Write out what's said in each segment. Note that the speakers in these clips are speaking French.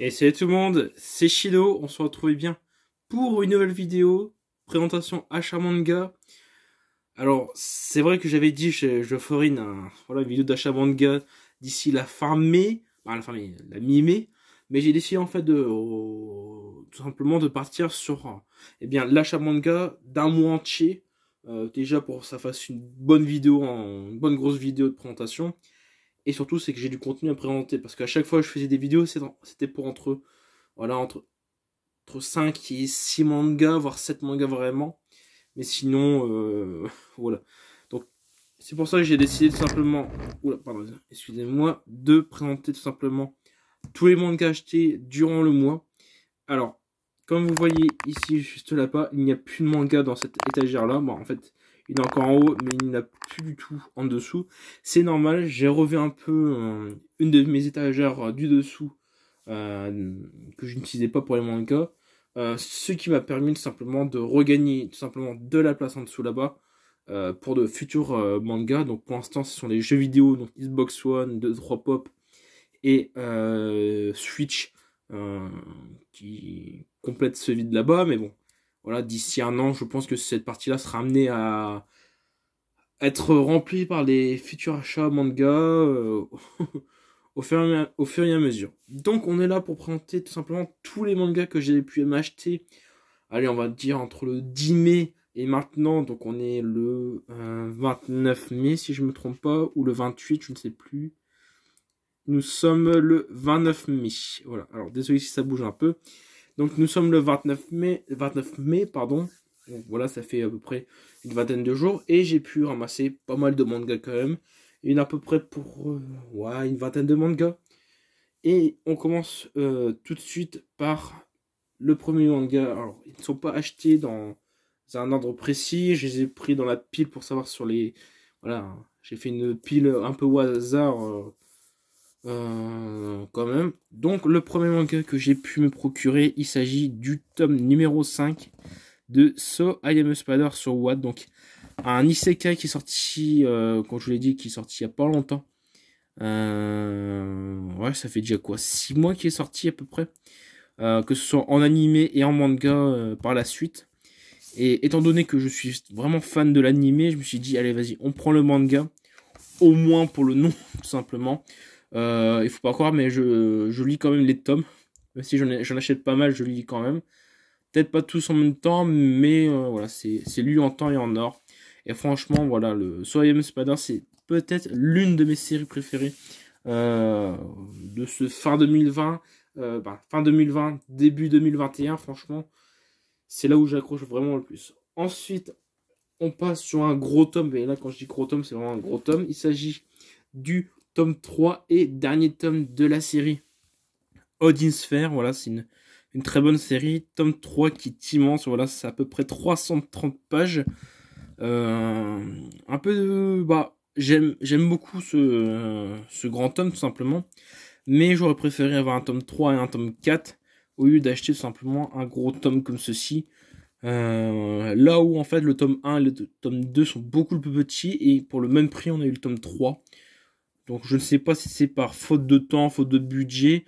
Et salut tout le monde, c'est Shido, on se retrouve bien pour une nouvelle vidéo, présentation achat manga. Alors, c'est vrai que j'avais dit je ferai une vidéo d'achat manga d'ici la fin mai, la mi-mai, mais j'ai décidé en fait tout simplement de partir sur l'achat manga d'un mois entier, déjà pour que ça fasse une bonne vidéo, une bonne grosse vidéo de présentation. Et surtout, c'est que j'ai du contenu à présenter. Parce qu'à chaque fois que je faisais des vidéos, c'était pour entre 5 et 6 mangas, voire 7 mangas vraiment. Mais sinon, voilà. Donc, c'est pour ça que j'ai décidé tout simplement, excusez-moi, de présenter tout simplement tous les mangas achetés durant le mois. Alors, comme vous voyez ici, juste là-bas, il n'y a plus de manga dans cette étagère-là. Bon, en fait, il est encore en haut, mais il n'y en a plus du tout en dessous. C'est normal, j'ai revu un peu une de mes étagères du dessous que je n'utilisais pas pour les mangas. Ce qui m'a permis tout simplement de regagner tout simplement de la place en dessous là-bas pour de futurs mangas. Donc pour l'instant, ce sont les jeux vidéo, donc Xbox One, 2, 3 Pop et Switch qui complète ce vide là-bas. Mais bon, voilà, d'ici un an, je pense que cette partie-là sera amenée à être remplie par les futurs achats manga au fur et à mesure. Donc on est là pour présenter tout simplement tous les mangas que j'ai pu m'acheter. Allez, on va dire entre le 10 mai et maintenant. Donc on est le 29 mai si je me trompe pas, ou le 28, je ne sais plus. Nous sommes le 29 mai. Voilà, alors désolé si ça bouge un peu. Donc nous sommes le 29 mai, pardon. Donc voilà, ça fait à peu près une vingtaine de jours. Et j'ai pu ramasser pas mal de mangas quand même. Il y en a à peu près pour une vingtaine de mangas. Et on commence tout de suite par le premier manga. Alors, ils ne sont pas achetés dans un ordre précis. Je les ai pris dans la pile pour savoir sur les... Voilà, j'ai fait une pile un peu au hasard quand même. Donc, le premier manga que j'ai pu me procurer, il s'agit du tome numéro 5 de So I Am a Spider sur Watt. Donc, un isekai qui est sorti, comme je vous l'ai dit, qui est sorti il n'y a pas longtemps. Ouais, ça fait déjà quoi, 6 mois qu'il est sorti à peu près. Que ce soit en animé et en manga par la suite. Et étant donné que je suis vraiment fan de l'animé, je me suis dit, allez, vas-y, on prend le manga. Au moins pour le nom, tout simplement. Il faut pas croire, mais je lis quand même les tomes. Même si j'en achète pas mal, je lis quand même. Peut-être pas tous en même temps, mais voilà, c'est lu en temps et en or. Et franchement, voilà, le So I Am Spider, c'est peut-être l'une de mes séries préférées de ce fin 2020. Fin 2020, début 2021, franchement, c'est là où j'accroche vraiment le plus. Ensuite, on passe sur un gros tome, et là quand je dis gros tome, c'est vraiment un gros tome. Il s'agit du tome 3 et dernier tome de la série Odin Sphere. Voilà, c'est une très bonne série. Tome 3 qui est immense, voilà, c'est à peu près 330 pages. Un peu de... j'aime beaucoup ce grand tome, tout simplement. Mais j'aurais préféré avoir un tome 3 et un tome 4 au lieu d'acheter tout simplement un gros tome comme ceci. Là où en fait le tome 1 et le tome 2 sont beaucoup plus petits, et pour le même prix on a eu le tome 3. Donc je ne sais pas si c'est par faute de temps, faute de budget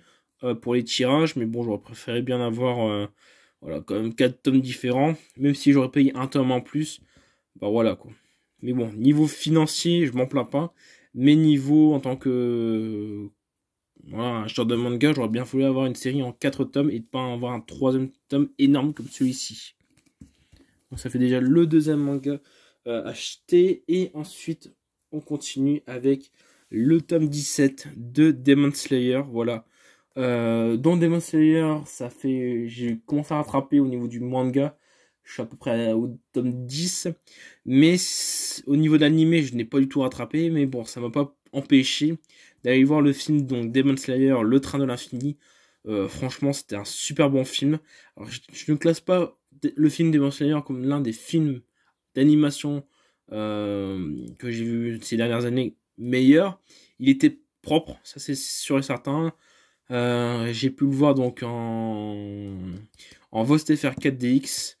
pour les tirages, mais bon, j'aurais préféré bien avoir voilà, quand même 4 tomes différents, même si j'aurais payé un tome en plus. Bah voilà quoi. Mais bon, niveau financier, je m'en plains pas, mais niveau en tant que voilà, un acheteur de manga, j'aurais bien voulu avoir une série en 4 tomes et pas avoir un troisième tome énorme comme celui-ci. Donc ça fait déjà le deuxième manga acheté. Et ensuite, on continue avec le tome 17 de Demon Slayer. Voilà. Dans Demon Slayer, j'ai commencé à rattraper au niveau du manga. Je suis à peu près au tome 10. Mais au niveau de l'animé, je n'ai pas du tout rattrapé. Mais bon, ça m'a pas empêché d'aller voir le film, donc Demon Slayer, Le Train de l'Infini. Franchement, c'était un super bon film. Alors, je ne classe pas le film Demon Slayer comme l'un des films d'animation que j'ai vu ces dernières années meilleurs. Il était propre, ça c'est sûr et certain. J'ai pu le voir donc en VosTFR 4DX.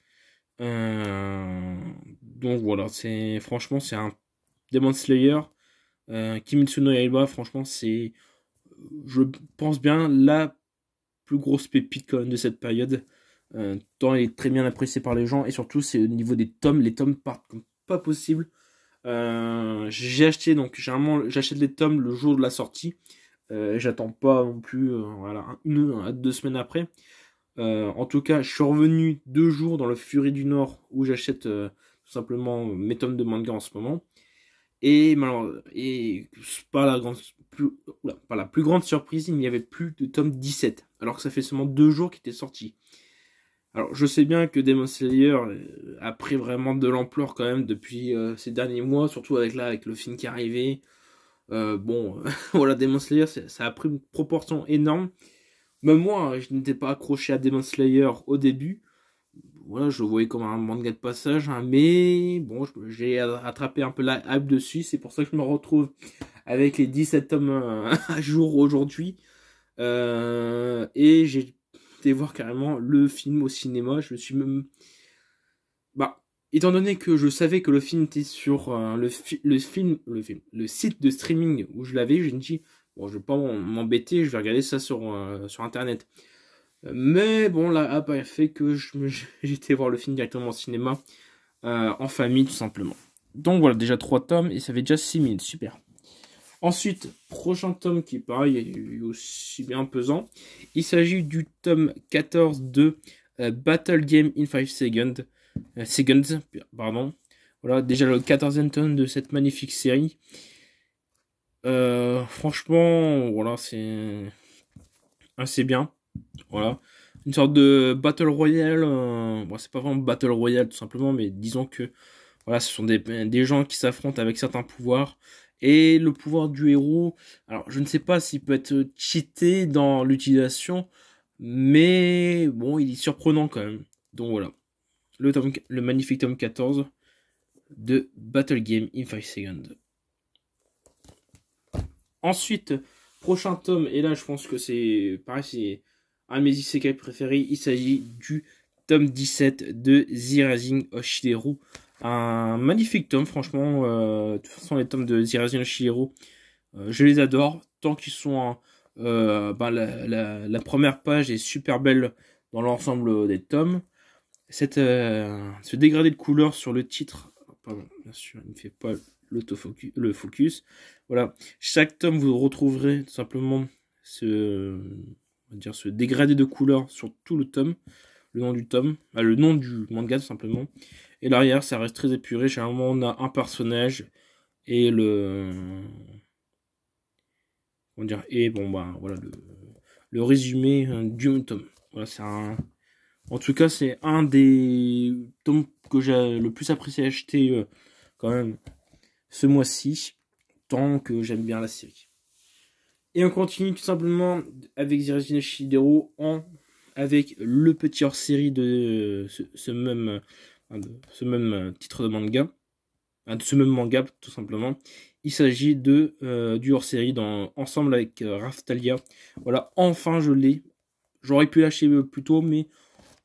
Donc voilà, franchement c'est un Demon Slayer. Kimetsu no Yaiba, franchement c'est, je pense bien, la plus grosses pépites quand même de cette période. Tant il est très bien apprécié par les gens, et surtout c'est au niveau des tomes, les tomes partent comme pas possible. J'ai acheté, donc généralement j'achète les tomes le jour de la sortie. J'attends pas non plus voilà, 1 à 2 semaines après. En tout cas, je suis revenu 2 jours dans le Furie du Nord où j'achète tout simplement mes tomes de manga en ce moment. Et pas pas la plus grande surprise, il n'y avait plus de tome 17, alors que ça fait seulement 2 jours qu'il était sorti. Alors je sais bien que Demon Slayer a pris vraiment de l'ampleur quand même depuis ces derniers mois, surtout avec le film qui est arrivé. Bon, voilà, Demon Slayer, ça a pris une proportion énorme. Même moi, je n'étais pas accroché à Demon Slayer au début. Voilà, je le voyais comme un manga de passage, hein, mais bon, j'ai attrapé un peu la hype dessus. C'est pour ça que je me retrouve avec les 17 tomes à jour aujourd'hui. Et j'ai été voir carrément le film au cinéma. Je me suis même... Bah, étant donné que je savais que le film était sur le site de streaming où je l'avais, je me dis, bon, je vais pas m'embêter, je vais regarder ça sur Internet. Mais bon, la app a fait que j'ai été voir le film directement au cinéma, en famille tout simplement. Donc voilà, déjà 3 tomes et ça fait déjà 6 minutes, super. Ensuite, prochain tome qui est pareil, est aussi bien pesant. Il s'agit du tome 14 de Battle Game in 5 Seconds. Pardon. Voilà, déjà le 14e tome de cette magnifique série. Franchement, voilà, c'est assez bien. Voilà. Une sorte de Battle Royale. Bon, c'est pas vraiment Battle Royale tout simplement, mais disons que voilà, ce sont des gens qui s'affrontent avec certains pouvoirs. Et le pouvoir du héros, alors je ne sais pas s'il peut être cheaté dans l'utilisation, mais bon, il est surprenant quand même. Donc voilà, le magnifique tome 14 de Battle Game in 5 Seconds. Ensuite, prochain tome, et là je pense que c'est pareil, c'est un de mes isekai préférés, il s'agit du tome 17 de The Rising of Shihiru. Un magnifique tome, franchement. De toute façon, les tomes de The Rising of Shihiru, je les adore. Tant qu'ils sont... la première page est super belle dans l'ensemble des tomes. Ce dégradé de couleur sur le titre... Pardon, bien sûr, il ne fait pas le focus. Voilà. Chaque tome, vous retrouverez tout simplement ce dégradé de couleur sur tout le tome. Le nom du tome. Le nom du manga, tout simplement. Et l'arrière, ça reste très épuré. Généralement, on a un personnage et et bon, bah, voilà, le résumé du tome. Voilà, en tout cas, c'est un des tomes que j'ai le plus apprécié acheter quand même ce mois-ci, tant que j'aime bien la série. Et on continue tout simplement avec The Rising of Shihiru avec le petit hors-série de ce même titre de manga, de ce même manga tout simplement. Il s'agit du hors-série ensemble avec Raphtalia. Voilà, enfin je l'ai. J'aurais pu lâcher plus tôt, mais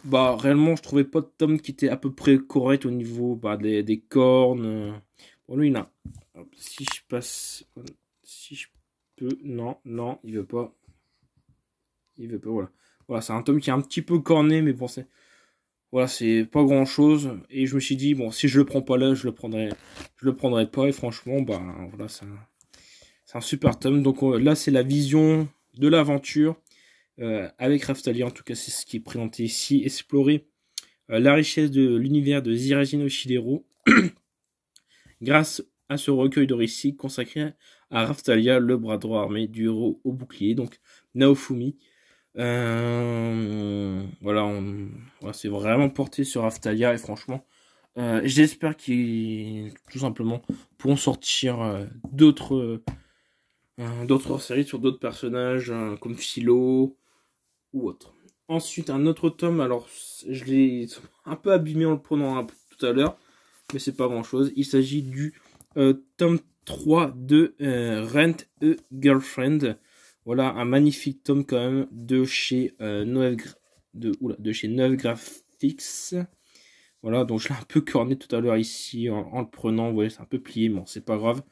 bah réellement je trouvais pas de tome qui était à peu près correct au niveau des cornes. Bon, lui il a. Si je passe, si je peux, non, il veut pas. Voilà. Voilà, c'est un tome qui est un petit peu corné, mais bon, voilà, c'est pas grand chose. Et je me suis dit, bon, si je le prends pas là, je le prendrai pas. Et franchement, bah, voilà, c'est un super tome. Donc là, c'est la vision de l'aventure avec Raphtalia. En tout cas, c'est ce qui est présenté ici. Explorer la richesse de l'univers de The Rising of Shihiru grâce à ce recueil de récits consacré à Raphtalia, le bras droit armé du héros au bouclier, donc Naofumi. Voilà, c'est vraiment porté sur Raphtalia et franchement, j'espère qu'ils tout simplement pourront sortir d'autres séries sur d'autres personnages comme Philo ou autre. Ensuite, un autre tome, alors je l'ai un peu abîmé en le prenant tout à l'heure, mais c'est pas grand chose. Il s'agit du tome 3 de Rent a Girlfriend. Voilà, un magnifique tome quand même de chez chez 9 Graphics. Voilà, donc je l'ai un peu corné tout à l'heure ici en le prenant. Vous voyez, c'est un peu plié, bon, c'est pas grave.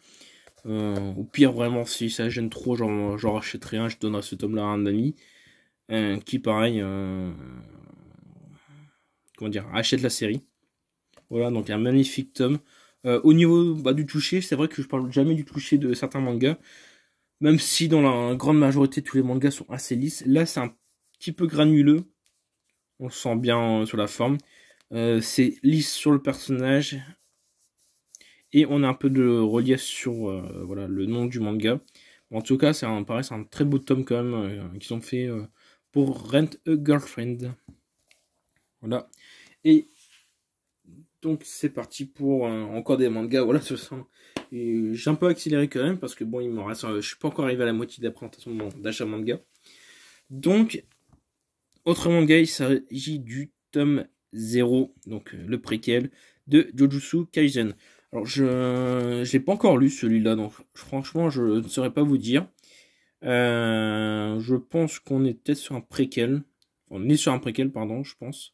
Au pire, vraiment, si ça gêne trop, j'en rachèterai un, je donnerai ce tome-là à un ami. qui pareil, comment dire, achète la série. Voilà, donc un magnifique tome. Au niveau du toucher, c'est vrai que je parle jamais du toucher de certains mangas, même si dans la grande majorité tous les mangas sont assez lisses. Là, c'est un petit peu granuleux, on le sent bien sur la forme. C'est lisse sur le personnage et on a un peu de relief sur voilà, le nom du manga. En tout cas, c'est un très beau tome quand même qu'ils ont fait pour Rent a Girlfriend. Voilà. Et donc c'est parti pour encore des mangas. Voilà, ce sont. J'ai un peu accéléré quand même parce que bon, il m'en reste. Je suis pas encore arrivé à la moitié de la présentation d'achat manga. Donc, autre manga, il s'agit du tome 0, donc le préquel de Jujutsu Kaisen. Alors, je l'ai pas encore lu celui-là, donc franchement, je ne saurais pas vous dire. Je pense qu'on est peut-être sur un préquel. On est sur un préquel, pardon, je pense.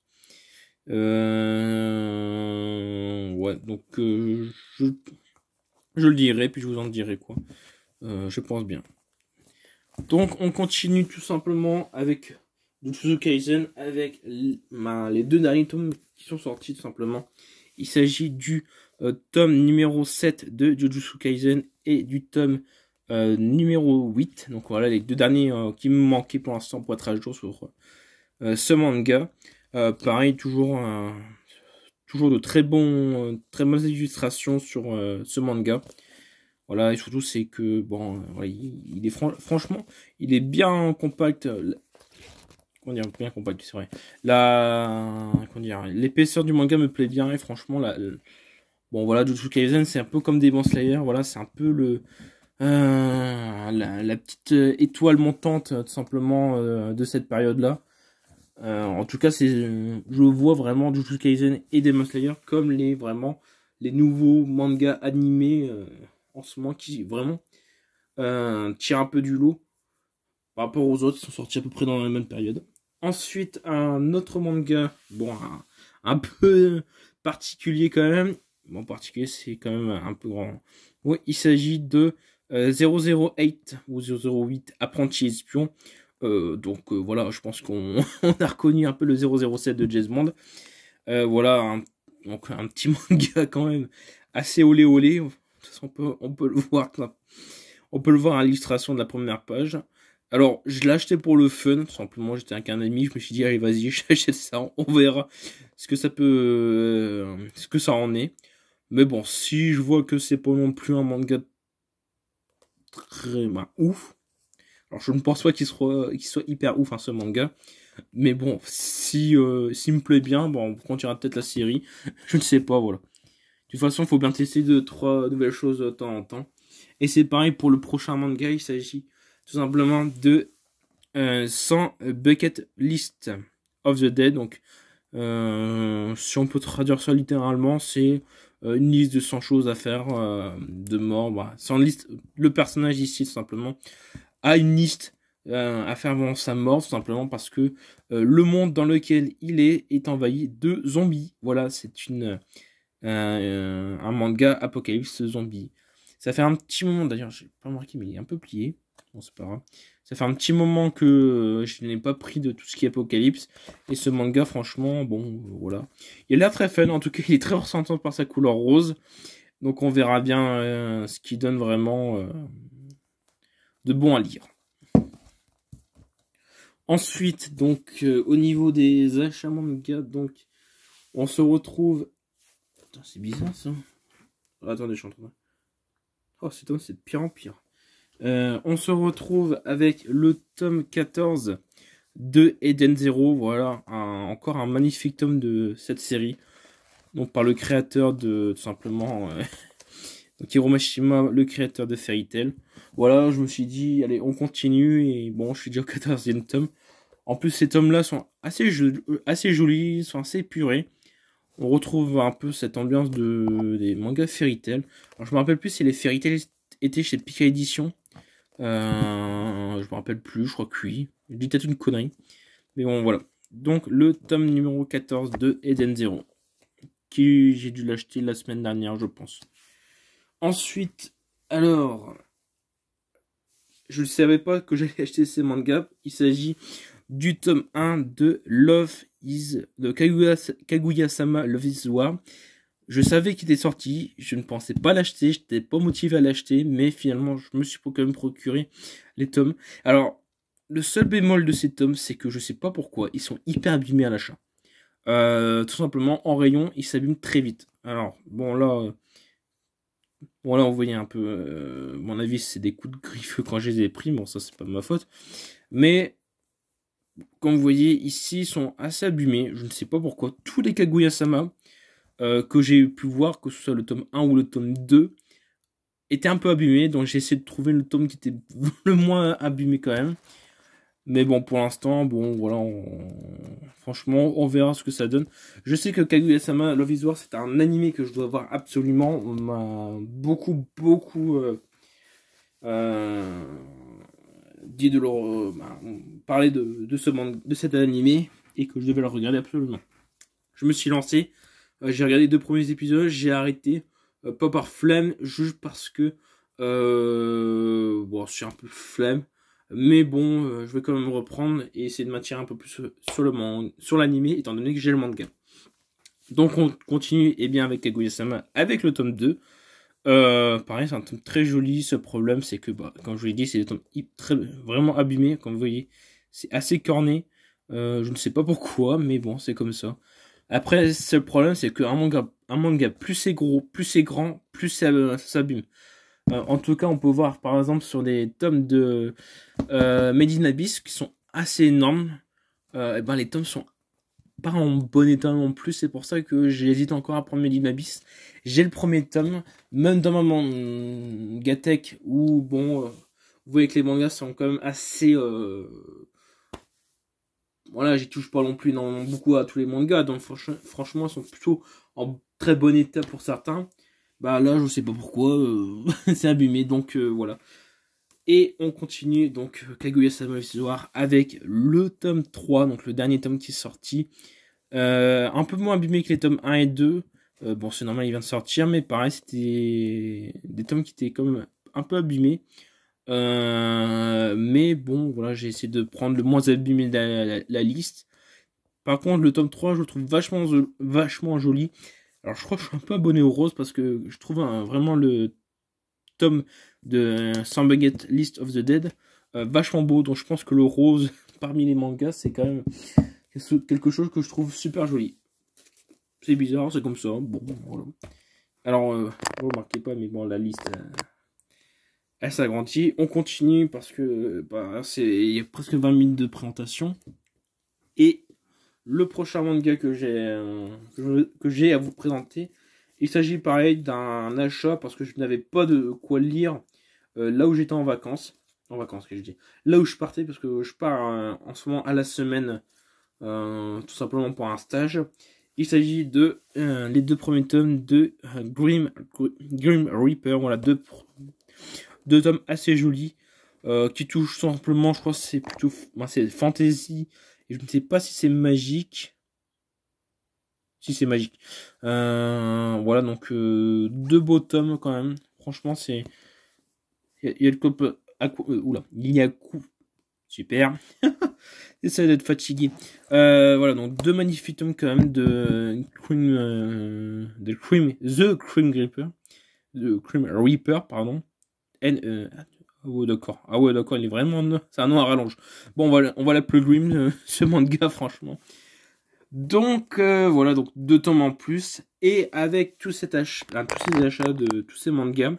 Ouais, donc je le dirai, puis je vous en dirai quoi. Je pense bien. Donc, on continue tout simplement avec Jujutsu Kaisen, avec les deux derniers tomes qui sont sortis tout simplement. Il s'agit du tome numéro 7 de Jujutsu Kaisen et du tome numéro 8. Donc voilà, les deux derniers qui me manquaient pour l'instant pour être à jour sur ce manga. Pareil, toujours de très bonnes illustrations sur ce manga. Voilà, et surtout c'est que bon, ouais, il est franchement, il est bien compact. Comment dire, bien compact, c'est vrai. Comment dire, l'épaisseur du manga me plaît bien et franchement, bon voilà, Jujutsu Kaisen c'est un peu comme Demon Slayer. Voilà, c'est un peu la petite étoile montante tout simplement de cette période-là. En tout cas, je vois vraiment Jujutsu Kaisen et Demon Slayer comme vraiment les nouveaux mangas animés en ce moment qui vraiment tirent un peu du lot par rapport aux autres qui sont sortis à peu près dans la même période. Ensuite, un autre manga, bon, un peu particulier quand même. Bon, particulier, c'est quand même un peu grand. Oui, il s'agit de 008 ou 008 Apprenti Espion. Donc voilà, je pense qu'on a reconnu un peu le 007 de James Bond. Voilà, donc un petit manga quand même assez olé olé. De toute façon, on peut le voir. On peut le voir à l'illustration de la première page. Alors, je l'ai acheté pour le fun, tout simplement. J'étais avec un ami, je me suis dit, allez, vas-y, j'achète ça, on verra ce que ça peut, ce que ça en est. Mais bon, si je vois que c'est pas non plus un manga très ouf, alors je ne pense pas qu'il soit hyper ouf, hein, ce manga. Mais bon, s'il me plaît bien, bon, on continuera peut-être la série. Je ne sais pas, voilà. De toute façon, il faut bien tester 2-3 nouvelles choses de temps en temps. Et c'est pareil pour le prochain manga, il s'agit tout simplement de 100 Bucket List of the Dead. Donc, si on peut traduire ça littéralement, c'est une liste de 100 choses à faire de mort. Bah, 100 liste, le personnage ici, tout simplement, a une liste à faire avant sa mort, tout simplement parce que le monde dans lequel il est envahi de zombies. Voilà, c'est un manga apocalypse zombie. Ça fait un petit moment, d'ailleurs, j'ai pas remarqué, mais il est un peu plié. Bon, c'est pas grave. Ça fait un petit moment que je n'ai pas pris de tout ce qui est apocalypse. Et ce manga, franchement, bon, voilà. Il a l'air très fun, en tout cas, il est très ressentant par sa couleur rose. Donc on verra bien ce qui donne vraiment de bon à lire. Ensuite, donc, au niveau des achats manga, donc, on se retrouve... Attends, c'est bizarre, ça. Attendez, je suis en train de... Oh, c'est de pire en pire. On se retrouve avec le tome 14 de Eden Zero. Voilà, encore un magnifique tome de cette série. Donc par le créateur de, tout simplement, donc Hiro Mashima, le créateur de Fairy Tail. Voilà, je me suis dit, allez, on continue. Et bon, je suis déjà au 14e tome. En plus, ces tomes-là sont assez jolis, sont assez épurés. On retrouve un peu cette ambiance des mangas Fairy Tail. Alors, je me rappelle plus si les Fairy Tail étaient chez Pika Édition. Je me rappelle plus, je crois que oui. Je dis peut-être une connerie. Mais bon, voilà. Donc, le tome numéro 14 de Eden Zero. Qui j'ai dû l'acheter la semaine dernière, je pense. Ensuite, alors... Je ne savais pas que j'allais acheter ces mangas. Il s'agit du tome 1 de Kaguya-sama Love is War. Je savais qu'il était sorti, je ne pensais pas l'acheter, je n'étais pas motivé à l'acheter, mais finalement je me suis quand même procuré les tomes. Alors, le seul bémol de ces tomes, c'est que je sais pas pourquoi, ils sont hyper abîmés à l'achat. Tout simplement, en rayon, ils s'abîment très vite. Alors, bon là, on voyait un peu, mon avis, c'est des coups de griffe quand je les ai pris, bon ça c'est pas de ma faute. Mais, comme vous voyez, ici, ils sont assez abîmés, je ne sais pas pourquoi. Tous les Kaguya-sama que j'ai pu voir, que ce soit le tome 1 ou le tome 2, étaient un peu abîmés, donc j'ai essayé de trouver le tome qui était le moins abîmé quand même. Mais bon, pour l'instant, bon, voilà, franchement, on verra ce que ça donne. Je sais que Kaguya-sama Love is War, c'est un animé que je dois voir absolument. On m'a beaucoup dit de leur parler de cet animé et que je devais le regarder absolument. Je me suis lancé, j'ai regardé les 2 premiers épisodes, j'ai arrêté, pas par flemme, juste parce que bon, je suis un peu flemme. Mais bon, je vais quand même reprendre et essayer de m'attirer un peu plus sur l'anime, étant donné que j'ai le manga. Donc on continue bien avec Kaguya-sama, avec le tome 2. Pareil, c'est un tome très joli. Ce problème, c'est que, comme je vous l'ai dit, c'est des tomes vraiment abîmés. Comme vous voyez, c'est assez corné. Je ne sais pas pourquoi, mais bon, c'est comme ça. Après, le problème, c'est qu'un manga, plus c'est gros, plus c'est grand, plus ça s'abîme. En tout cas, on peut voir par exemple sur des tomes de Made in Abyss qui sont assez énormes. Les tomes sont pas en bon état non plus. C'est pour ça que j'hésite encore à prendre Made in Abyss. J'ai le premier tome, même dans ma mangatech où bon, vous voyez que les mangas sont quand même assez. Voilà, j'y touche pas non plus beaucoup à tous les mangas. Donc franchement, ils sont plutôt en très bon état pour certains. Là, je sais pas pourquoi, c'est abîmé, donc voilà. Et on continue, donc, Kaguya-sama Love is War avec le tome 3, donc le dernier tome qui est sorti. Un peu moins abîmé que les tomes 1 et 2. Bon, c'est normal, il vient de sortir, mais pareil, c'était des tomes qui étaient quand même un peu abîmés. Mais bon, voilà, j'ai essayé de prendre le moins abîmé de la liste. Par contre, le tome 3, je le trouve vachement joli. Alors je crois que je suis un peu abonné au rose parce que je trouve vraiment le tome de Sambaget List of the Dead vachement beau. Donc je pense que le rose parmi les mangas c'est quand même quelque chose que je trouve super joli. C'est bizarre, c'est comme ça. Bon, voilà. Alors, vous remarquez pas, mais bon, la liste elle s'agrandit. On continue parce que il y a presque 20 minutes de présentation. Et le prochain manga que j'ai à vous présenter, il s'agit pareil d'un achat parce que je n'avais pas de quoi lire là où j'étais en vacances. En vacances, que je dis. Là où je partais parce que je pars en ce moment à la semaine tout simplement pour un stage. Il s'agit de les 2 premiers tomes de Grim Reaper. Voilà, deux tomes assez jolis qui touchent simplement, je crois que c'est plutôt c'est fantasy. Et je ne sais pas si c'est magique. Si c'est magique. Voilà, donc 2 beaux tomes quand même. Franchement, c'est. Il y a le couple. Oula, il y a coup. Super. J'essaie d'être fatigué. Voilà, donc 2 magnifiques tomes quand même de The Grim Reaper. De Grim Reaper, pardon. Oh d'accord. Ah ouais d'accord, il est vraiment. C'est un nom à rallonge. Bon, on va l'appeler Grim, ce manga, franchement. Donc voilà, donc 2 tomes en plus. Et avec tous ces achats de tous ces mangas,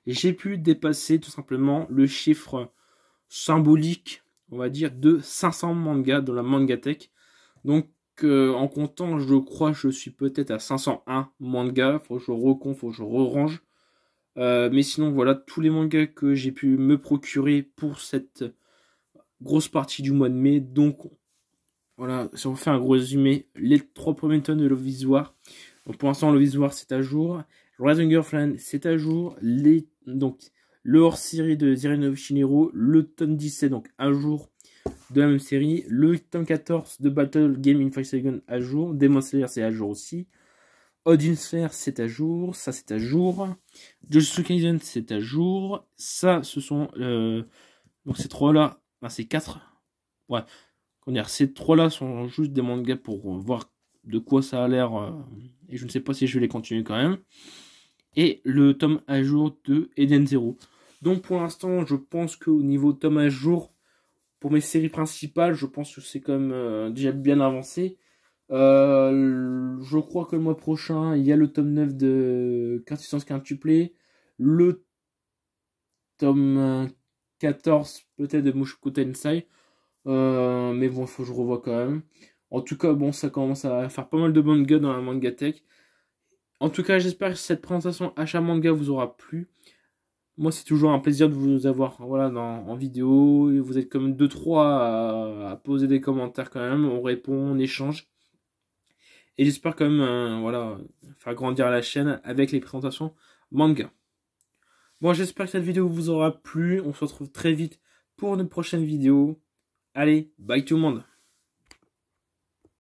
j'ai pu dépasser tout simplement le chiffre symbolique, on va dire, de 500 mangas dans la mangatech. Donc en comptant, je crois que je suis peut-être à 501 mangas. Faut que je recompte, faut que je re-range. Mais sinon, voilà tous les mangas que j'ai pu me procurer pour cette grosse partie du mois de mai. Donc voilà, si on fait un gros résumé, les 3 premiers tomes de Love is War. Donc pour l'instant, Love is War c'est à jour. Rising Girlfriend c'est à jour. Donc le hors-série de Zero Shinero, le tome 17 donc à jour de la même série. Le tome 14 de Battle Game in 5 Seconds à jour. Demon Slayer c'est à jour aussi. Odin Sphere c'est à jour. Ça c'est à jour. Jujutsu Kaisen c'est à jour. Ça ce sont donc ces 3 là. C'est 4. Ouais. Ces trois-là sont juste des mangas pour voir de quoi ça a l'air. Et je ne sais pas si je vais les continuer quand même. Et le tome à jour de Eden Zero. Donc pour l'instant, je pense qu'au niveau tome à jour, pour mes séries principales, je pense que c'est quand même déjà bien avancé. Je crois que le mois prochain, il y a le tome 9 de Quintessence Quintuplé. Le tome 14 peut-être de Mushoku Tensei. Mais bon, il faut que je revoie quand même. En tout cas, bon, ça commence à faire pas mal de mangas dans la Mangatech. En tout cas, j'espère que cette présentation achat manga vous aura plu. Moi, c'est toujours un plaisir de vous avoir voilà, en vidéo. Et vous êtes comme 2-3 à poser des commentaires quand même. On répond, on échange. Et j'espère quand même voilà, faire grandir la chaîne avec les présentations manga. Bon, j'espère que cette vidéo vous aura plu. On se retrouve très vite pour une prochaine vidéo. Allez, bye tout le monde!